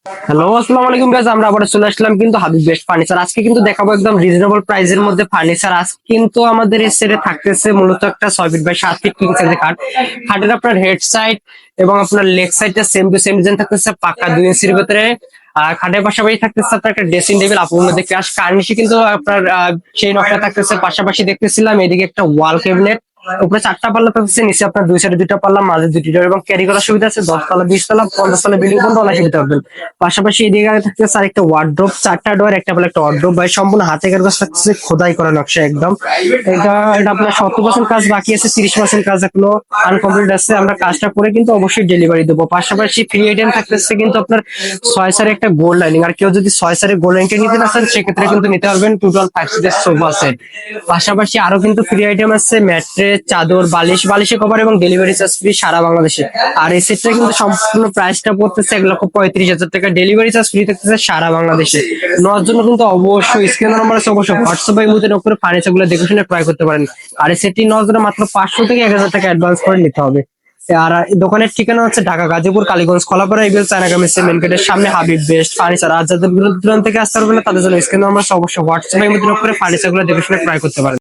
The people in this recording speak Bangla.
হ্যালো, আসসালামু আলাইকুম গাইস। আমরা আবার চলে আসলাম কিন্তু হাবিব বেস্ট ফার্নিচার। আজকে কিন্তু দেখাবো একদম রিজনেবল প্রাইসের মধ্যে ফার্নিচার। আজ কিন্তু আমাদের এই সেটে থাকতেছে মূলত একটা 6 ফিট বাই 7 ফিট কিং সাইজের খাট। খাটের আপনার হেড সাইড এবং আপনার লেগ সাইডটা সেম টু সেম ডিজাইন থাকতেছে, পাক্কা 2 ইঞ্চির ভিতরে। আর খাটের পাশাপাশি থাকতেছে আপনার একটা ড্রেসিং টেবিল, আপনার মধ্যে ক্রাশ কার্নিশে কিন্তু আপনার সেই নকটা থাকতেছে। পাশাপাশি দেখতেছিলাম এদিকে একটা ওয়াল ক্যাবিনেট, উপরে 4টা পাল্লা থাকছে, নিচে আপনার 2 সাইডে 2টা পাল্লা, মাঝে 2টি ডোর এবং ক্যারি করার সুবিধা আছে। 10 তলা, 20 তলা, 50 তলা বিল্ডিং পর্যন্ত অনেক সুবিধা পাবেন। পাশাপাশি এদিকে থাকতেছে আরেকটা ওয়ার্ড্রোব, 4টা ডোর, একটা বলে একটা ওয়ার্ড্রোব ভাই, সম্পূর্ণ হাতে কাজ থাকছে, খোদাই করা নকশা একদম। এটা এটা আপনার 70% কাজ বাকি আছে, 30% কাজ এখনো আনকমপ্লিট আছে। আমরা কাজটা করে কিন্তু অবশ্যই ডেলিভারি দেবো। পাশাপাশি ফ্রি আইটেম থাকতেছে কিন্তু আপনার 6 সারে একটা গোল্ড লাইনিং। আর কেউ যদি 6 সারে গোল্ড লাইনটা নিতে না চান সেক্ষেত্রে কিন্তু নিতে পারবেন টোটাল 5 সিটের সোফা সেট। পাশাপাশি আরো কিন্তু ফ্রি আইটেম আছে, ম্যাট্রেস, চাদর, বালিশে কভার এবং ডেলিভারি চার্জ ফ্রি সারা বাংলাদেশে। আর এই সেটটা কিন্তু সম্পূর্ণ প্রাইসটা পড়তেছে 1,35,000 টাকা, ডেলিভারি চার্জ ফ্রি থাকতেছে সারা বাংলাদেশে। নেওয়ার জন্য কিন্তু অবশ্যই স্ক্রিন নাম্বার আছে, অবশ্যই হোয়াটসঅ্যাপ বা ইমোতে নক করে ফার্নিচার গুলো দেখে শুনে ক্রয় করতে পারেন। আর এই সেটটি নেওয়ার জন্য মাত্র 500 থেকে 1,000 টাকা অ্যাডভান্স করে নিতে হবে। আর এই দোকানের ঠিকানা হচ্ছে ঢাকা, গাজীপুর, কালীগঞ্জ, কলাপাড়া, ইবেল, চায়নাগামী মেন গেটের সামনে হাবিব বেস্ট ফার্নিচার। আর যাদের দূর দূরান্ত থেকে আসতে পারবেন না তাদের জন্য স্ক্রিন নাম্বার অবশ্যই হোয়াটসঅ্যাপ বা ইমোতে নক করে ফার্নিচার গুলো দেখে শুনে ক্রয় করতে পারেন।